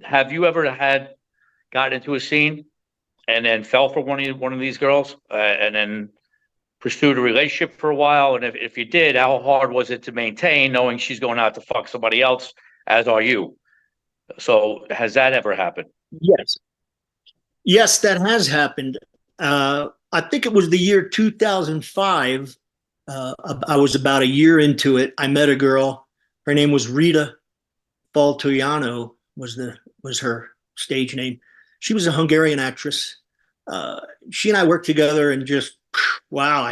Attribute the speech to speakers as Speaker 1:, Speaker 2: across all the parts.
Speaker 1: have you ever got into a scene and then fell for one of these girls, and then pursued a relationship for a while? And if you did, how hard was it to maintain, knowing she's going out to fuck somebody else, as are you? So has that ever happened?
Speaker 2: Yes. Yes, that has happened. I think it was the year 2005. I was about a year into it. I met a girl. Her name was Rita Baltoiano was her stage name. She was a Hungarian actress. Uh, she and I worked together, and just wow,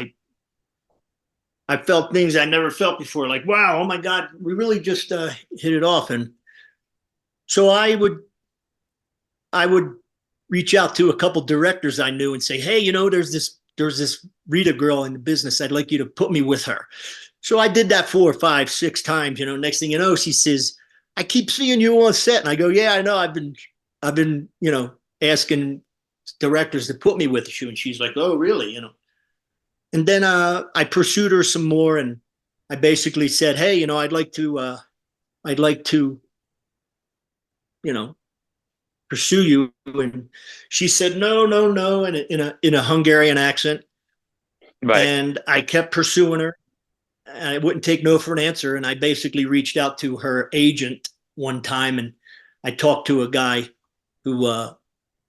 Speaker 2: I felt things I never felt before. Like wow, oh my God, we really just hit it off. And so I would reach out to a couple directors I knew and say, hey, there's this Rita girl in the business. I'd like you to put me with her. So I did that 4 or 5, 6 times. Next thing you know, she says, I keep seeing you on set. And I go, yeah, I know. I've been, asking directors to put me with you. And she's like, oh, really? And then I pursued her some more, and I basically said, hey, I'd like to, you know, pursue you. And she said, no, no, no, in a Hungarian accent.
Speaker 1: Right.
Speaker 2: And I kept pursuing her. And I wouldn't take no for an answer. And I basically reached out to her agent one time, and I talked to a guy who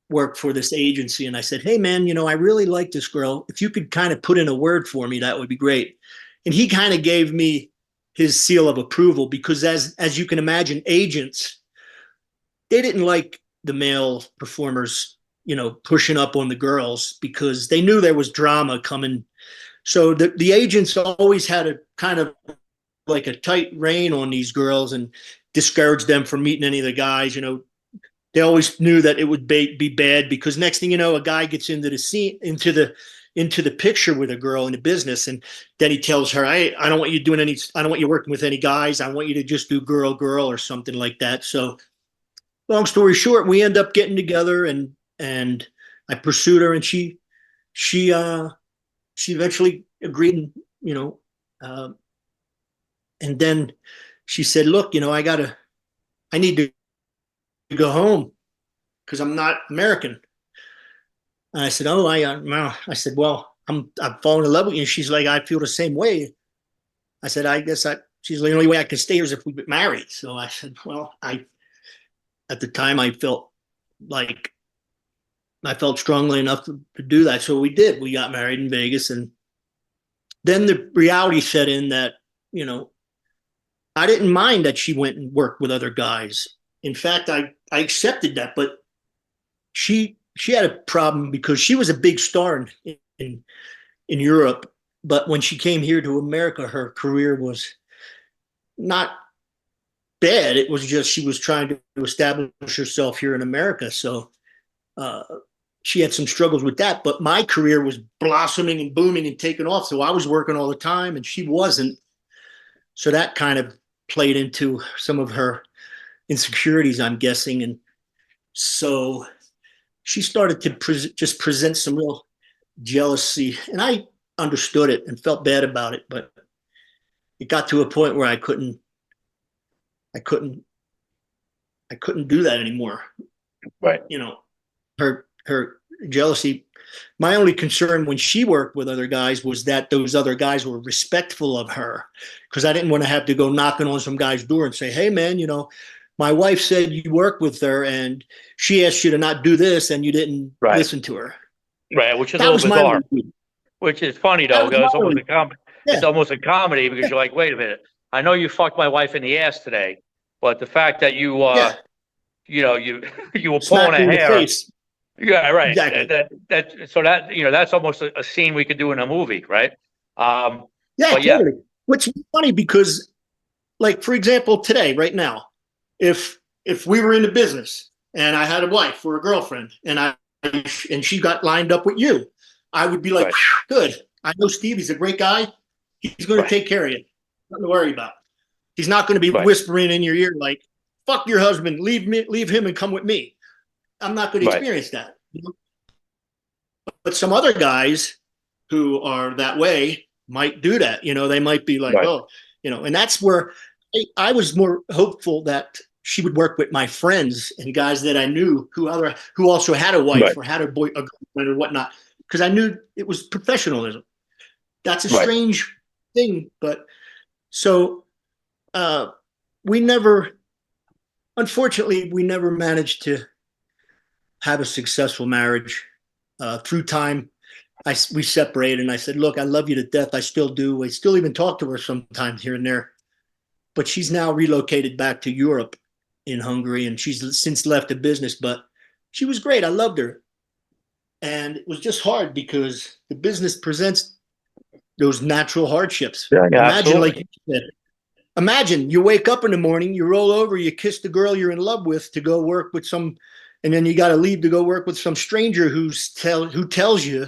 Speaker 2: worked for this agency. And I said, hey, man, I really like this girl. If you could kind of put in a word for me, that would be great. And he kind of gave me his seal of approval because, as you can imagine, agents, they didn't like the male performers, pushing up on the girls because they knew there was drama coming. So the agents always had a kind of like a tight rein on these girls and discouraged them from meeting any of the guys. They always knew that it would be bad because next thing you know, a guy gets into the scene, into the picture with a girl in the business, and then he tells her, I don't want you doing any, I don't want you working with any guys. I want you to just do girl, girl, or something like that. So long story short, we end up getting together, and I pursued her, and she she eventually agreed, you know, uh, and then she said, look, I need to go home because I'm not American. And I said, oh, no. I said, well, I'm falling in love with you. And she's like, I feel the same way. I said, I guess she's the only way I can stay here is if we get married. So I said, well, at the time like I felt strongly enough to do that. So we did. We got married in Vegas. And then the reality set in that, I didn't mind that she went and worked with other guys. In fact, I accepted that, but she had a problem because she was a big star in Europe. But when she came here to America, her career was not bad. It was just she was trying to establish herself here in America. So uh, she had some struggles with that. But my career was blossoming and booming and taking off. So I was working all the time, and she wasn't. So that kind of played into some of her insecurities, I'm guessing. And so she started to just present some real jealousy. And I understood it and felt bad about it. But it got to a point where I couldn't, I couldn't do that anymore.
Speaker 1: Right.
Speaker 2: Her jealousy. My only concern when she worked with other guys was that those other guys were respectful of her, because I didn't want to have to go knocking on some guy's door and say, hey, man, my wife said you worked with her and she asked you to not do this and you didn't
Speaker 1: Right.
Speaker 2: listen to her.
Speaker 1: Right. Which is a
Speaker 2: That
Speaker 1: little
Speaker 2: was my
Speaker 1: bizarre. Which is funny
Speaker 2: that
Speaker 1: though,
Speaker 2: was
Speaker 1: because
Speaker 2: my
Speaker 1: it's almost
Speaker 2: only,
Speaker 1: a it's
Speaker 2: yeah,
Speaker 1: almost a comedy because you're like, wait a minute, I know you fucked my wife in the ass today, but the fact that
Speaker 2: yeah,
Speaker 1: you you were pulling
Speaker 2: smacked
Speaker 1: a
Speaker 2: me in the
Speaker 1: hair,
Speaker 2: face.
Speaker 1: yeah, right.
Speaker 2: Exactly.
Speaker 1: That's almost a scene we could do in a movie, right? Um,
Speaker 2: Yeah,
Speaker 1: but yeah,
Speaker 2: totally. Which is funny because, like, for example, today, right now, if we were in the business and I had a wife or a girlfriend and she got lined up with you, I would be like,
Speaker 1: right,
Speaker 2: good. I know Steve. He's a great guy. He's going to
Speaker 1: right,
Speaker 2: take care of you. Nothing to worry about. He's not going to be
Speaker 1: right,
Speaker 2: whispering in your ear like, "Fuck your husband. Leave him, and come with me." I'm not going to
Speaker 1: right,
Speaker 2: experience that. But some other guys who are that way might do that. They might be like,
Speaker 1: right,
Speaker 2: oh, and that's where I was more hopeful that she would work with my friends and guys that I knew who also had a wife
Speaker 1: Right.
Speaker 2: or had a girlfriend or whatnot, because I knew it was professionalism. That's a
Speaker 1: Right.
Speaker 2: strange thing, but so we never, unfortunately, we never managed to have a successful marriage. Through time, we separated, and I said, "Look, I love you to death. I still do. I still even talk to her sometimes here and there." But she's now relocated back to Europe in Hungary, and she's since left the business. But she was great. I loved her, and it was just hard because the business presents those natural hardships.
Speaker 1: Yeah, yeah,
Speaker 2: Imagine, like
Speaker 1: absolutely.
Speaker 2: you said, imagine you wake up in the morning, you roll over, you kiss the girl you're in love with to go work with some, and then you got to leave to go work with some stranger who tells you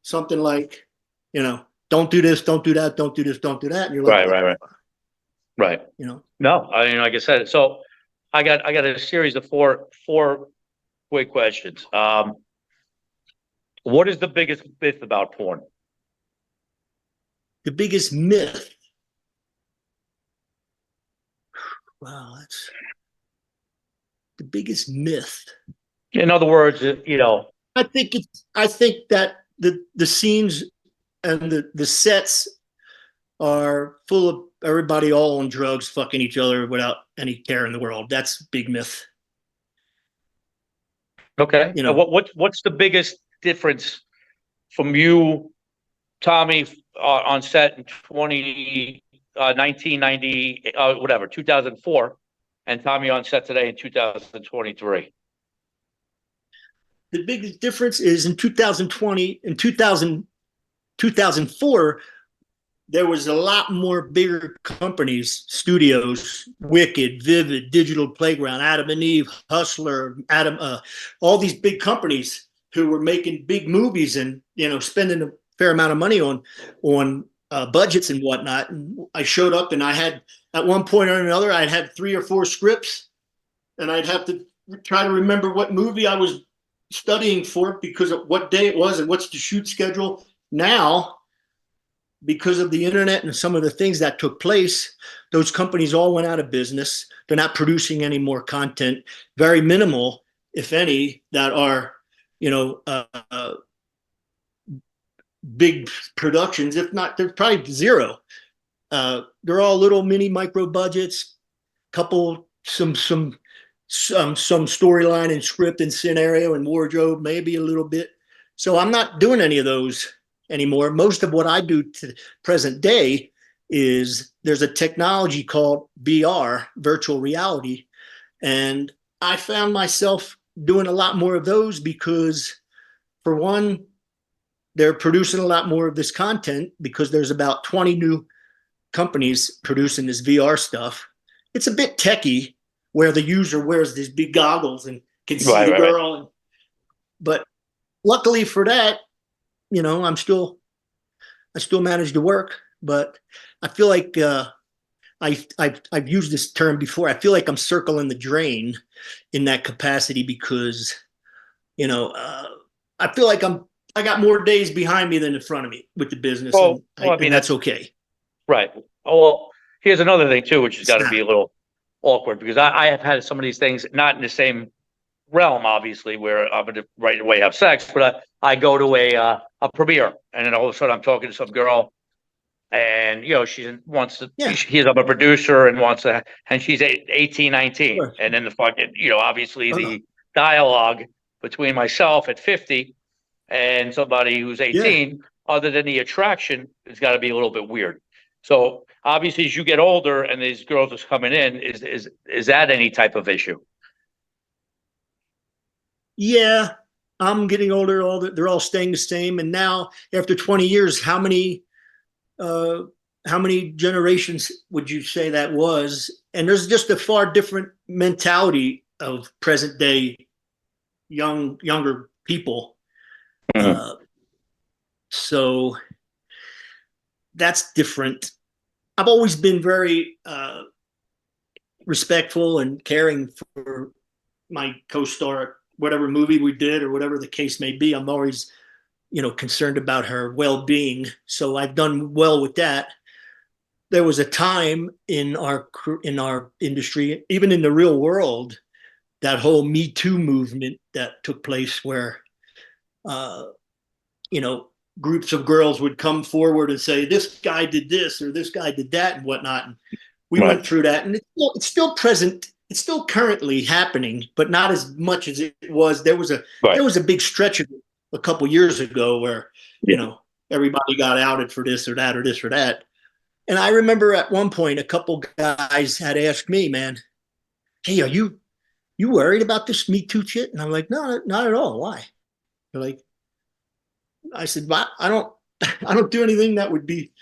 Speaker 2: something like, don't do this, don't do that, don't do this, don't do that, and you're like,
Speaker 1: Right,
Speaker 2: what
Speaker 1: right,
Speaker 2: the
Speaker 1: right,
Speaker 2: fuck,
Speaker 1: right.
Speaker 2: you know?
Speaker 1: No, I mean, like I said, so I got a series of four quick questions. What is the biggest myth about porn?
Speaker 2: The biggest myth. Wow, that's the biggest myth.
Speaker 1: In other words,
Speaker 2: I think that the scenes and the sets are full of everybody all on drugs, fucking each other without any care in the world. That's a big myth.
Speaker 1: okay.
Speaker 2: You know,
Speaker 1: What's the biggest difference from you, Tommy, on set in 1990, whatever, 2004, and Tommy on set today in 2023?
Speaker 2: the biggest difference is in 2020, in 2004, there was a lot more bigger companies, studios, Wicked, Vivid, Digital Playground, Adam and Eve, Hustler, all these big companies who were making big movies and spending a fair amount of money on budgets and whatnot. And I showed up, and I had at one point or another, I'd had 3 or 4 scripts, and I'd have to try to remember what movie I was studying for because of what day it was and what's the shoot schedule. Now, because of the internet and some of the things that took place, those companies all went out of business. They're not producing any more content. Very minimal, if any, that are, big productions. If not, there's probably zero. They're all little mini micro budgets, couple some storyline and script and scenario and wardrobe, maybe a little bit. So I'm not doing any of those anymore. Most of what I do to present day is there's a technology called VR, virtual reality, and I found myself doing a lot more of those because, for one, they're producing a lot more of this content because there's about 20 new companies producing this VR stuff. It's a bit techy where the user wears these big goggles and can see
Speaker 1: Right,
Speaker 2: the
Speaker 1: right, right.
Speaker 2: girl. But luckily for that, I still manage to work. But I feel like I've used this term before. I feel like I'm circling the drain in that capacity because I feel like I got more days behind me than in front of me with the business,
Speaker 1: I mean,
Speaker 2: and that's okay.
Speaker 1: right. Oh, well, here's another thing too, which has
Speaker 2: It's
Speaker 1: got to
Speaker 2: not.
Speaker 1: be a little awkward because I have had some of these things, not in the same realm, obviously, where I'm going to right away have sex, but I go to a premiere, and then all of a sudden I'm talking to some girl, and she wants to.
Speaker 2: Yeah,
Speaker 1: He's I'm a producer and wants to, and she's 18, 19,
Speaker 2: sure.
Speaker 1: and then the fucking obviously
Speaker 2: Uh,
Speaker 1: the dialogue between myself at 50 and somebody who's
Speaker 2: yeah.
Speaker 1: 18, other than the attraction, it's got to be a little bit weird. So obviously, as you get older and these girls are coming in, is that any type of issue?
Speaker 2: Yeah, I'm getting older. They're all staying the same. And now, after 20 years, uh, how many generations would you say that was? And there's just a far different mentality of present day younger people.
Speaker 1: Mhm.
Speaker 2: Uh, so that's different. I've always been very respectful and caring for my co-star, whatever movie we did or whatever the case may be. I'm always, concerned about her well-being. So I've done well with that. there was a time in our industry, even in the real world, that whole Me Too movement that took place, where uh, you know, groups of girls would come forward and say, this guy did this or this guy did that and whatnot. And we
Speaker 1: Right.
Speaker 2: went through that, and it's still present. It's still currently happening, but not as much as it was. There was a big stretch of a couple years ago where, you know, everybody got outed for this or that or this or that. And I remember at one point, a couple guys had asked me, man, hey, are you worried about this Me Too shit? And I'm like, no, not at all. Why? They're like, I said, I don't do anything that would be,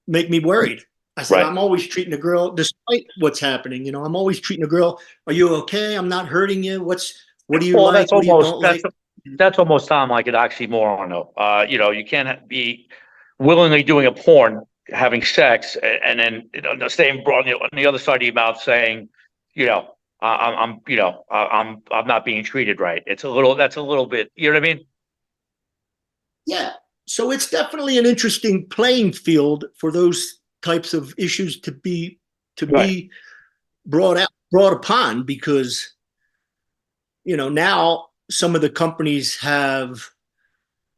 Speaker 2: make me worried. I said,
Speaker 1: Right.
Speaker 2: I'm always treating a girl, despite what's happening. I'm always treating a girl. Are you okay? I'm not hurting you. What do you
Speaker 1: Well,
Speaker 2: like? What do you don't like?
Speaker 1: that's almost sound like an oxymoron, though. You can't be willingly doing a porn, having sex, and then the same on the other side of your mouth saying, I'm not being treated right. That's a little bit, you know what I mean?
Speaker 2: Yeah. So it's definitely an interesting playing field for those types of issues to be
Speaker 1: Right.
Speaker 2: brought upon, because now some of the companies have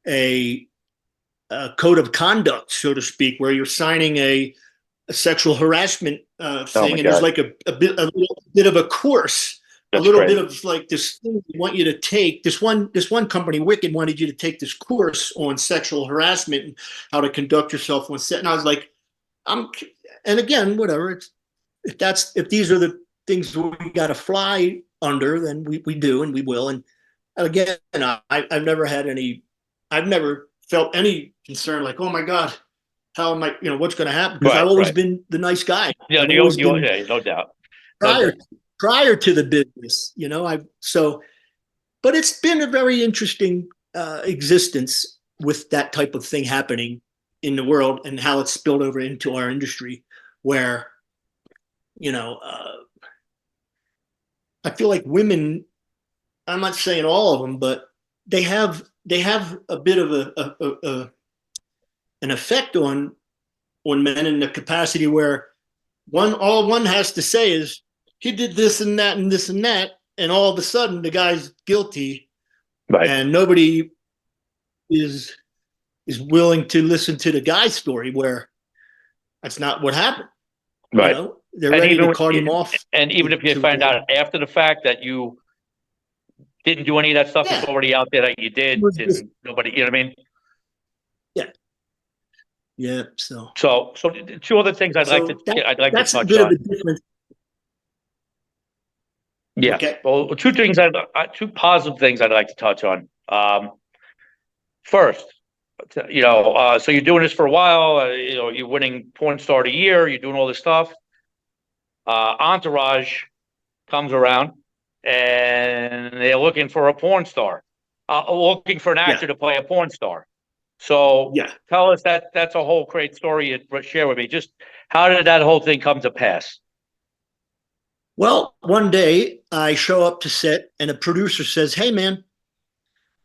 Speaker 2: a code of conduct, so to speak, where you're signing a sexual harassment thing, and there's like a little bit of a course,
Speaker 1: That's
Speaker 2: a little
Speaker 1: crazy.
Speaker 2: bit of like this thing they want you to take. This one company, Wicked, wanted you to take this course on sexual harassment and how to conduct yourself on set. And I was like, and again, whatever. If these are the things we got to fly under, then we do, and we will. And again, I've never felt any concern like, oh my God, how am I, what's going to happen? Because I've
Speaker 1: Right.
Speaker 2: always
Speaker 1: Right.
Speaker 2: been the nice guy.
Speaker 1: Yeah.
Speaker 2: I've always been,
Speaker 1: Yeah, no doubt. No
Speaker 2: prior
Speaker 1: doubt.
Speaker 2: prior to the business, but it's been a very interesting existence with that type of thing happening in the world, and how it's spilled over into our industry, where, I feel like women, I'm not saying all of them, but they have a bit of an effect on men, in the capacity where all one has to say is, he did this and that and this and that, and all of a sudden the guy's guilty,
Speaker 1: Right.
Speaker 2: and nobody is willing to listen to the guy's story, where that's not what happened.
Speaker 1: Right.
Speaker 2: They're
Speaker 1: And
Speaker 2: ready
Speaker 1: even
Speaker 2: to cart him off.
Speaker 1: and even if you find out after the fact that you didn't do any of that stuff, it's
Speaker 2: Yeah,
Speaker 1: already out there that you did, and nobody, you know what I mean?
Speaker 2: yeah, yeah. So
Speaker 1: So two other things I'd like to
Speaker 2: that's a
Speaker 1: touch
Speaker 2: bit of
Speaker 1: on.
Speaker 2: a difference.
Speaker 1: Yeah.
Speaker 2: Okay.
Speaker 1: Well, two positive things I'd like to touch on. First, so you're doing this for a while. You're winning porn star of the year. You're doing all this stuff. Entourage comes around, and they're looking for a porn star, looking for an actor to play a porn star. So
Speaker 2: Yeah.
Speaker 1: tell us that's a whole great story you share with me. Just how did that whole thing come to pass?
Speaker 2: Well, one day I show up to set, and a producer says, "Hey, man,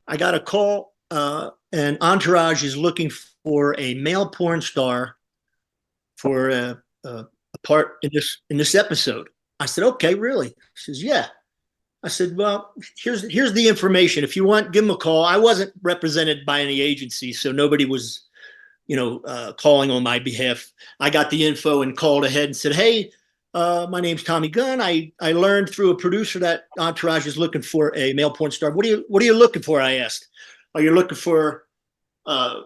Speaker 2: I got a call, and Entourage is looking for a male porn star for a part in this episode." I said, "Okay, really?" He says, "Yeah." I said, "Well, here's the information. If you want, give him a call." I wasn't represented by any agency, so nobody was, calling on my behalf. I got the info and called ahead and said, "Hey, my name's Tommy Gunn. I learned through a producer that Entourage is looking for a male porn star. What are you looking for?" I asked. "Are you looking for a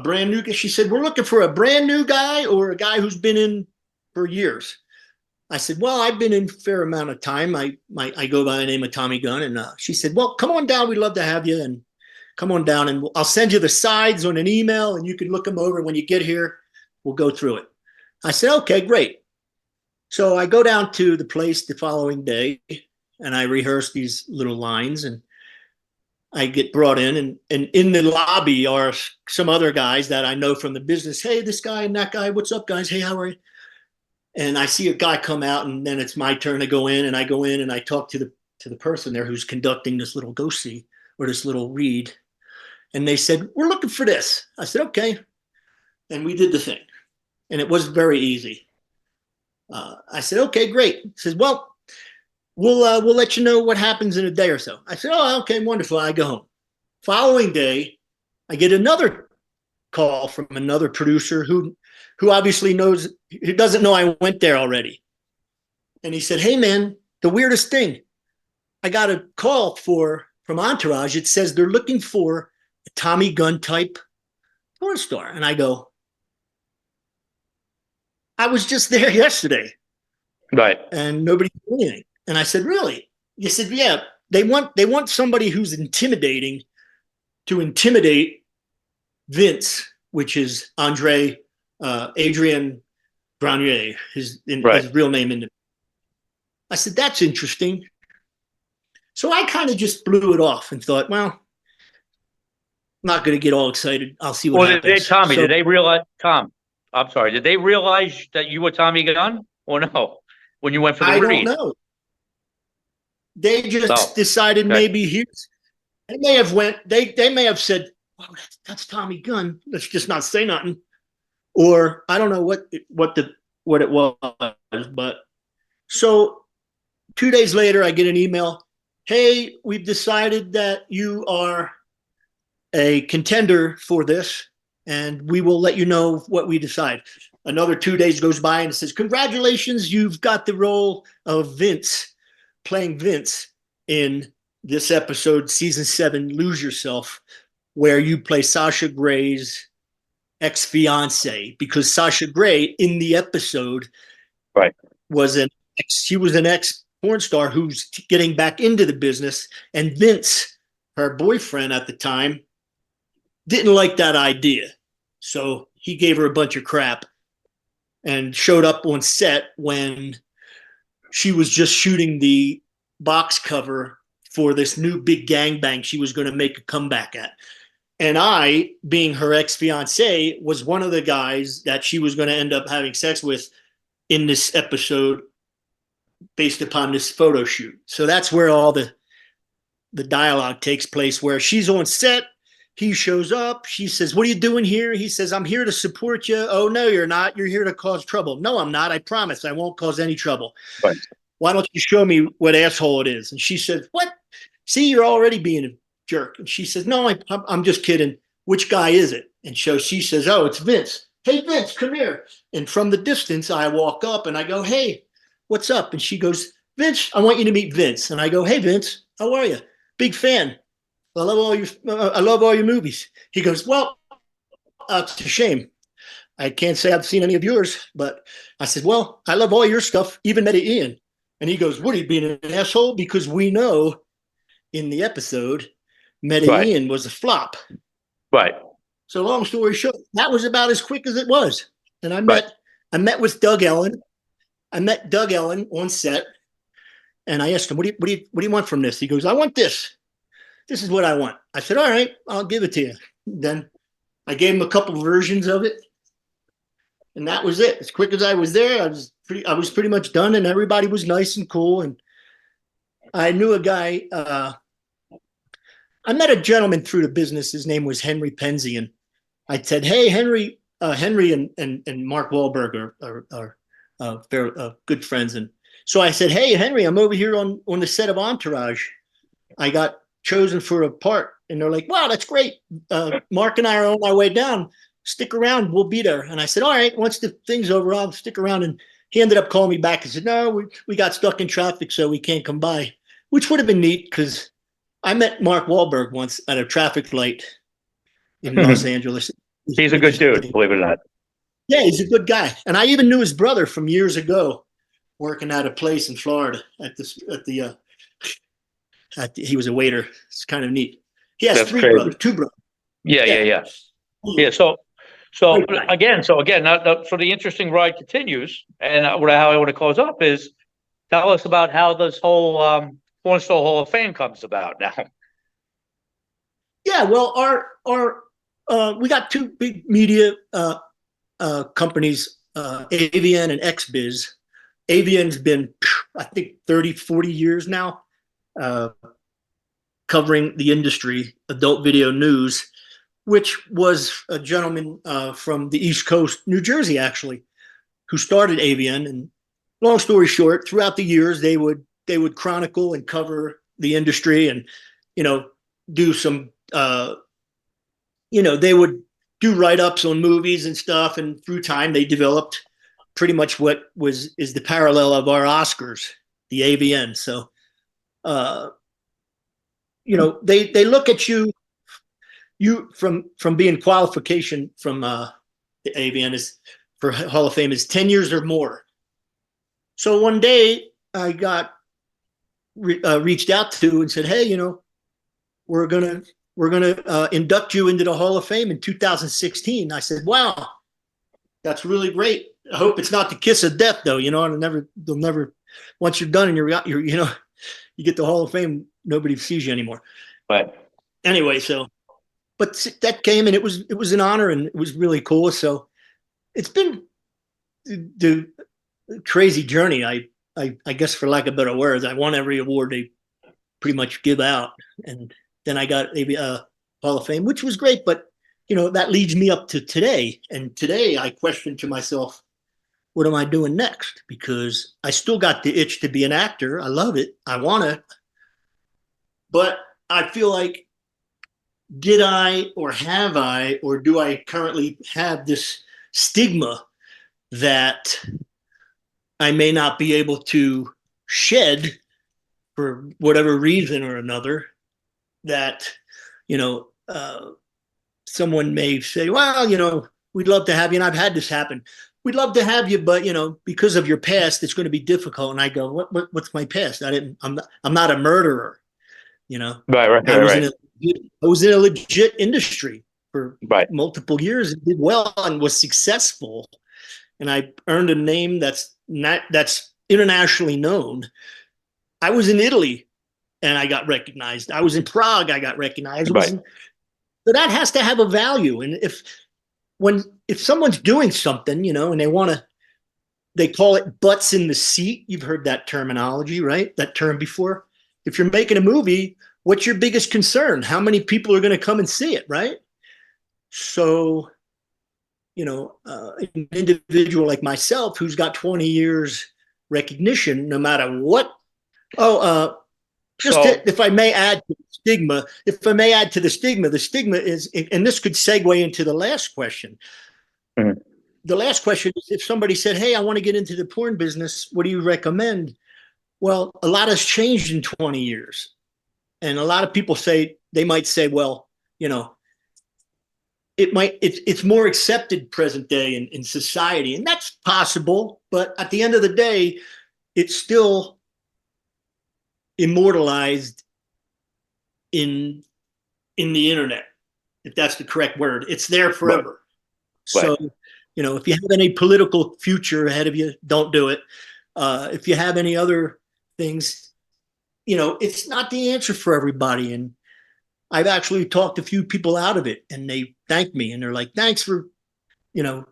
Speaker 2: brand new guy?" She said, "We're looking for a brand new guy or a guy who's been in for years." I said, "Well, I've been in a fair amount of time. I go by the name of Tommy Gunn." And she said, "Well, come on down. We'd love to have you. And come on down, and I'll send you the sides on an email, and you can look them over. When you get here, we'll go through it." I said, "Okay, great." So I go down to the place the following day, and I rehearse these little lines, and I get brought in, and in the lobby are some other guys that I know from the business. "Hey, this guy and that guy. What's up, guys? Hey, how are you?" And I see a guy come out, and then it's my turn to go in, and I go in and I talk to the person there who's conducting this little go-see, or this little read. And they said, "We're looking for this." I said, "Okay." And we did the thing. and it was very easy. I said, okay, great. He says, well, we'll let you know what happens in a day or so. I said, oh, okay, wonderful. I go home. Following day, I get another call from another producer who obviously knows, who doesn't know I went there already. And he said, hey man, the weirdest thing, I got a call from Entourage. It says they're looking for a Tommy Gunn type porn star. And I go, I was just there yesterday.
Speaker 1: Right.
Speaker 2: And nobody did anything. And I said, really? He said, yeah, they want somebody who's intimidating to intimidate Vince, which is Adrian Grenier, his real name. I said, that's interesting. So I kind of just blew it off and thought, well, I'm not going to get all excited. I'll see what happens.
Speaker 1: Did they realize, Tom, I'm sorry, did they realize that you were Tommy Gunn or no? When you went for the read?
Speaker 2: I don't know. They just decided maybe they may have said, well, that's Tommy Gunn. Let's just not say nothing. Or I don't know what it was. But so 2 days later, I get an email. Hey, we've decided that you are a contender for this, and we will let you know what we decide. Another 2 days goes by, and it says, congratulations, you've got the role of Vince, playing Vince in this episode, season 7, Lose Yourself, where you play Sasha Grey's ex-fiance, because Sasha Grey in the episode was an ex porn star who's getting back into the business, and Vince, her boyfriend at the time, didn't like that idea. So he gave her a bunch of crap and showed up on set when she was just shooting the box cover for this new big gangbang she was going to make a comeback at. And I, being her ex-fiance, was one of the guys that she was going to end up having sex with in this episode based upon this photo shoot. So that's where all the dialogue takes place, where she's on set. He shows up. She says, what are you doing here? He says, I'm here to support you. Oh, no, you're not. You're here to cause trouble. No, I'm not. I promise I won't cause any trouble. Right. Why don't you show me what asshole it is? And she says, what? See, you're already being a jerk. And she says, no, I'm just kidding. Which guy is it? And so she says, oh, it's Vince. Hey, Vince, come here. And from the distance, I walk up and I go, hey, what's up? And she goes, Vince, I want you to meet Vince. And I go, hey, Vince, how are you? Big fan. I love all your movies. He goes, well, it's a shame. I can't say I've seen any of yours, but I said, well, I love all your stuff, even Meta Ian. And he goes, what, are you being an asshole? Because we know in the episode, Meta Ian was a flop.
Speaker 1: Right.
Speaker 2: So long story short, that was about as quick as it was. And I met with Doug Ellen. I met Doug Ellen on set, and I asked him, what do you want from this? He goes, I want this. This is what I want. I said, all right, I'll give it to you. Then I gave him a couple of versions of it, and that was it. As quick as I was there, I was pretty much done, and everybody was nice and cool. And I knew a guy. I met a gentleman through the business. His name was Henry Penzian. I said, hey, Henry and Mark Wahlberg are good friends. And so I said, hey, Henry, I'm over here on the set of Entourage. I got chosen for a part. And they're like, wow, that's great. Mark and I are on our way down. Stick around. We'll be there. And I said, all right, once the thing's over, I'll stick around. And he ended up calling me back and said, no, we got stuck in traffic, so we can't come by, which would have been neat because I met Mark Wahlberg once at a traffic light in Los Angeles.
Speaker 1: He's a good dude, believe it or not.
Speaker 2: Yeah, he's a good guy. And I even knew his brother from years ago, working at a place in Florida he was a waiter. It's kind of neat. He has two brothers.
Speaker 1: Yeah. So again, so the interesting ride continues. And how I want to close up is tell us about how this whole Porn Star Hall of Fame comes about now.
Speaker 2: Yeah, well, our we got two big media companies, AVN and XBiz. AVN's been, I think, 30, 40 years now, covering the industry, adult video news. which was a gentleman from the East Coast, New Jersey, actually, who started AVN. And long story short, throughout the years, they would chronicle and cover the industry, and do some they would do write-ups on movies and stuff. And through time, they developed pretty much what is the parallel of our Oscars, the AVN. So, they look at you from being qualification from the AVN is for Hall of Fame is 10 years or more. So one day I got reached out to and said, hey, we're gonna induct you into the Hall of Fame in 2016. I said, wow, that's really great. I hope it's not the kiss of death, though. They'll never. Once you're done and you're you get the Hall of Fame, nobody sees you anymore.
Speaker 1: Right.
Speaker 2: Anyway, but that came, and it was an honor, and it was really cool. So it's been the crazy journey. I guess, for lack of better words, I won every award they pretty much give out, and then I got a Hall of Fame, which was great. But that leads me up to today, and today I question to myself, what am I doing next? Because I still got the itch to be an actor. I love it. I want to, but I feel like, did I, or have I, or do I currently have this stigma that I may not be able to shed for whatever reason or another, that, someone may say, well, we'd love to have you. And I've had this happen. We'd love to have you, but, because of your past, it's going to be difficult. And I go, what's my past? I'm not a murderer,
Speaker 1: Right.
Speaker 2: I was in a legit industry for
Speaker 1: Right.
Speaker 2: multiple years and did well and was successful. And I earned a name that's internationally known. I was in Italy and I got recognized. I was in Prague, I got recognized.
Speaker 1: Right.
Speaker 2: So that has to have a value. And if someone's doing something, and they call it butts in the seat. You've heard that terminology, right? That term before. If you're making a movie, what's your biggest concern? How many people are going to come and see it, right? So, an individual like myself who's got 20 years recognition, no matter what. If I may add to the stigma, the stigma is, and this could segue into the last question.
Speaker 1: Mm-hmm.
Speaker 2: The last question is, if somebody said, hey, I want to get into the porn business, what do you recommend? Well, a lot has changed in 20 years. And a lot of people might say, well, it's more accepted present day in society. And that's possible. But at the end of the day, it's still immortalized in the internet, if that's the correct word. It's there forever. Right. So, if you have any political future ahead of you, don't do it. If you have any other things, it's not the answer for everybody. And I've actually talked a few people out of it, and they thank me, and they're like, thanks for, giving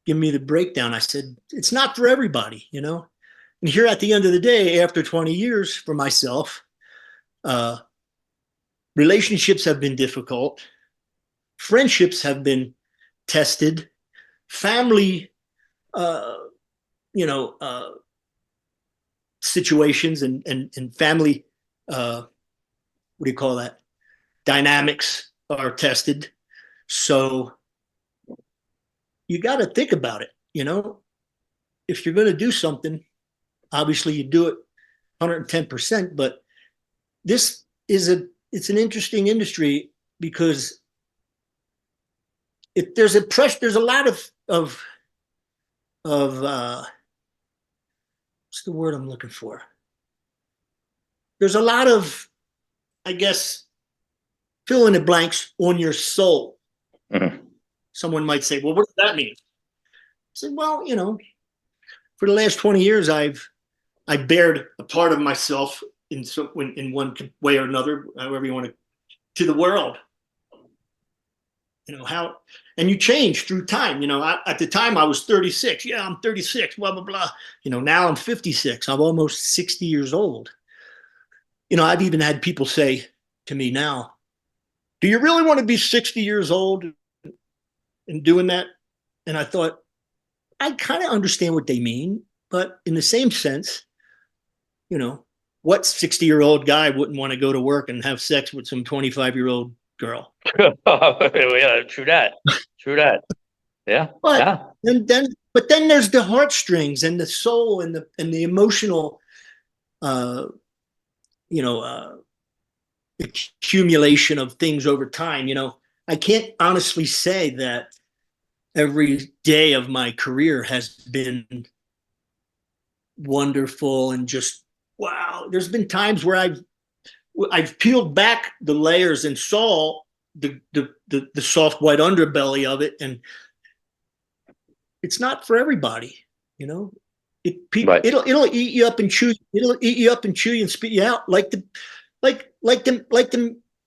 Speaker 2: me the breakdown. I said, it's not for everybody, And here at the end of the day, after 20 years for myself, relationships have been difficult. Friendships have been tested. Family, situations and family, what do you call that? Dynamics are tested. So you got to think about it. If you're going to do something, obviously you do it 110%, but it's an interesting industry because there's a lot of what's the word I'm looking for? There's a lot of, I guess, fill in the blanks on your soul.
Speaker 1: Mm-hmm.
Speaker 2: Someone might say, well, what does that mean? I said, well, for the last 20 years, I bared a part of myself in one way or another, however you want to the world. And you change through time. At the time I was 36. Yeah, I'm 36, blah, blah, blah. Now I'm 56. I'm almost 60 years old. I've even had people say to me now, do you really want to be 60 years old and doing that? And I thought, I kind of understand what they mean, but in the same sense, what 60-year-old guy wouldn't want to go to work and have sex with some 25-year-old girl?
Speaker 1: Yeah, true that. True that. Yeah.
Speaker 2: But
Speaker 1: Yeah.
Speaker 2: then there's the heartstrings and the soul and the emotional, uh, you know, uh, accumulation of things over time. I can't honestly say that every day of my career has been wonderful and just wow. There's been times where I've peeled back the layers and saw the soft white underbelly of it, and it's not for everybody. You know,
Speaker 1: Right.
Speaker 2: it'll eat you up and chew. It'll eat you up and chew you and spit you out like the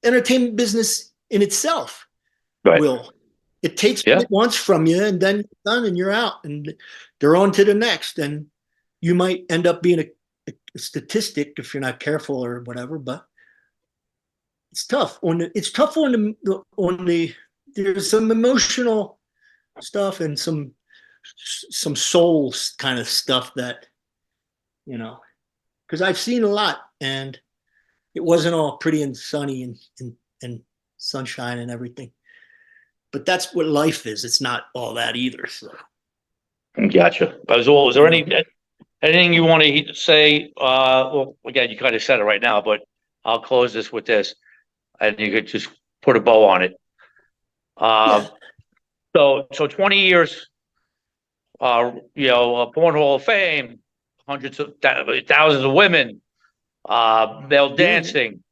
Speaker 2: entertainment business in itself
Speaker 1: Right.
Speaker 2: will. It takes
Speaker 1: Yeah.
Speaker 2: what it wants from you, and then you're done, and you're out, and they're on to the next. And you might end up being a statistic if you're not careful or whatever. But it's tough it's tough on the. There's some emotional stuff and some soul kind of stuff that because I've seen a lot, and it wasn't all pretty and sunny and sunshine and everything. But that's what life is. It's not all that either. So,
Speaker 1: Gotcha. Is there anything you want to say? Well, again, you kind of said it right now, but I'll close this with this, and you could just put a bow on it.
Speaker 2: yeah.
Speaker 1: So 20 years, Porn Hall of Fame, hundreds of thousands of women, male
Speaker 2: Yeah.
Speaker 1: dancing,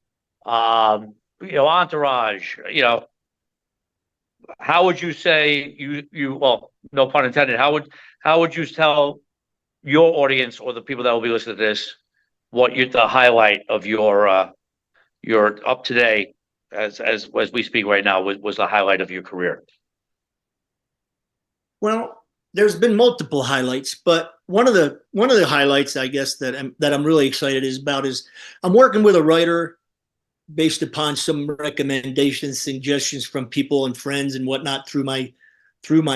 Speaker 1: entourage. How would you say well, no pun intended. How would you tell your audience or the people that will be listening to this what the highlight of your up to date as we speak right now was the highlight of your career?
Speaker 2: Well, there's been multiple highlights, but one of the highlights, I guess, that I'm really excited is I'm working with a writer based upon some recommendations, suggestions from people and friends and whatnot through my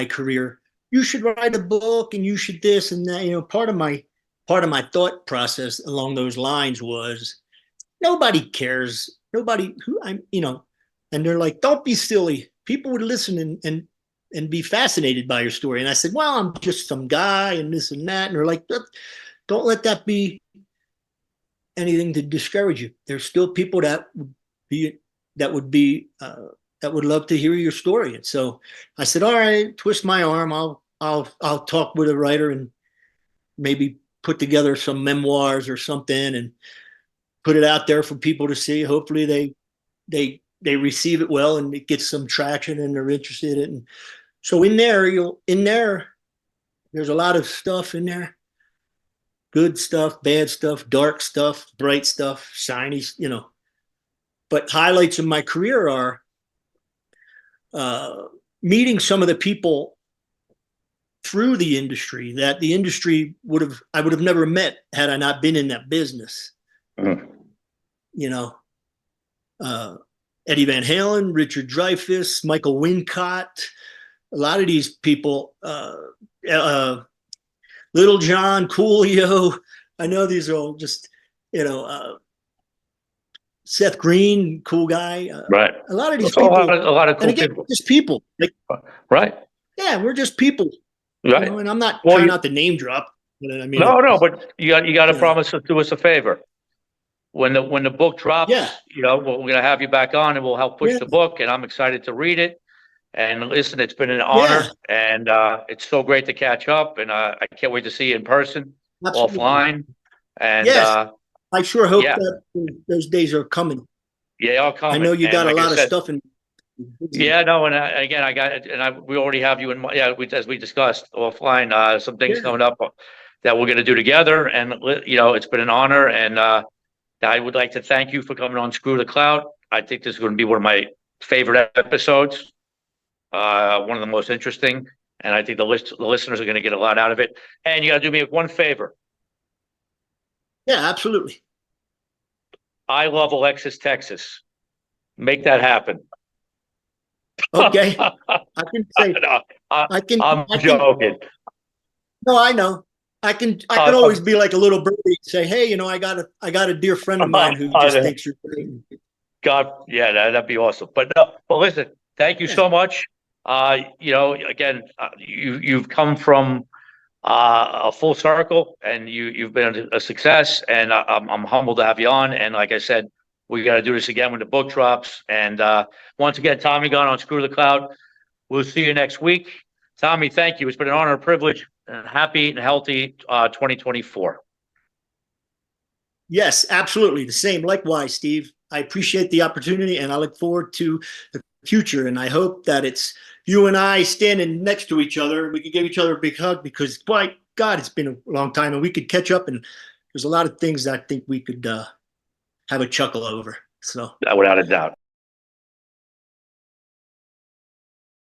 Speaker 2: career. You should write a book, and you should this and that. Part of my thought process along those lines was nobody cares. Nobody who I'm, and they're like, don't be silly. People would listen and be fascinated by your story. And I said, well, I'm just some guy and this and that. And they're like, don't let that be anything to discourage you. There's still people that would love to hear your story. And so I said, all right, twist my arm. I'll talk with a writer and maybe put together some memoirs or something and put it out there for people to see. Hopefully they receive it well and it gets some traction and they're interested in it. And so in there, there's a lot of stuff in there. Good stuff, bad stuff, dark stuff, bright stuff, shiny, But highlights of my career are meeting some of the people through the industry that the industry I would have never met had I not been in that business.
Speaker 1: Mm.
Speaker 2: Eddie Van Halen, Richard Dreyfuss, Michael Wincott, a lot of these people, Little John, Coolio. I know these are all just, Seth Green, cool guy.
Speaker 1: Right.
Speaker 2: A lot of these
Speaker 1: So
Speaker 2: people.
Speaker 1: a lot of cool
Speaker 2: and again,
Speaker 1: people.
Speaker 2: just people.
Speaker 1: Right.
Speaker 2: Yeah, we're just people.
Speaker 1: Right.
Speaker 2: And I'm not
Speaker 1: Well,
Speaker 2: trying not to name drop. I mean,
Speaker 1: no, but you got to
Speaker 2: Yeah.
Speaker 1: promise to do us a favor. When the book drops,
Speaker 2: Yeah.
Speaker 1: we're going to have you back on and we'll help push
Speaker 2: Yeah.
Speaker 1: the book. And I'm excited to read it. And listen, it's been an honor, and it's so great to catch up. And I can't wait to see you in person,
Speaker 2: Absolutely.
Speaker 1: offline. And
Speaker 2: Yes. I sure hope
Speaker 1: yeah.
Speaker 2: that those days are coming.
Speaker 1: Yeah, I'll come.
Speaker 2: I know you
Speaker 1: And
Speaker 2: got
Speaker 1: like
Speaker 2: a
Speaker 1: I
Speaker 2: lot of
Speaker 1: said,
Speaker 2: stuff in.
Speaker 1: Yeah, no, and again, I got it, and we already have you in. As we discussed offline, some things
Speaker 2: Yeah.
Speaker 1: coming up that we're going to do together, and it's been an honor, and I would like to thank you for coming on Screw the Clout. I think this is going to be one of my favorite episodes, one of the most interesting, and I think the listeners are going to get a lot out of it. And you got to do me one favor.
Speaker 2: Yeah, absolutely.
Speaker 1: I love Alexis, Texas. Make that happen.
Speaker 2: Okay. I can say,
Speaker 1: No, I'm
Speaker 2: I can,
Speaker 1: joking.
Speaker 2: no, I know. I can always be like a little birdie and say, hey, I got a dear friend of mine who just thinks you're great.
Speaker 1: God, yeah, that'd be awesome. But no, but listen, thank you
Speaker 2: Yeah.
Speaker 1: so much. Again, you've come from a full circle, and you've been a success, and I'm humbled to have you on. And like I said, we got to do this again when the book drops. And once again, Tommy Gunn on Screw the Clout. We'll see you next week. Tommy, thank you. It's been an honor and privilege. And happy and healthy 2024.
Speaker 2: Yes, absolutely. The same. Likewise, Steve. I appreciate the opportunity and I look forward to the future. And I hope that it's you and I standing next to each other. We could give each other a big hug because, by God, it's been a long time and we could catch up. And there's a lot of things that I think we could have a chuckle over. So,
Speaker 1: Without a doubt.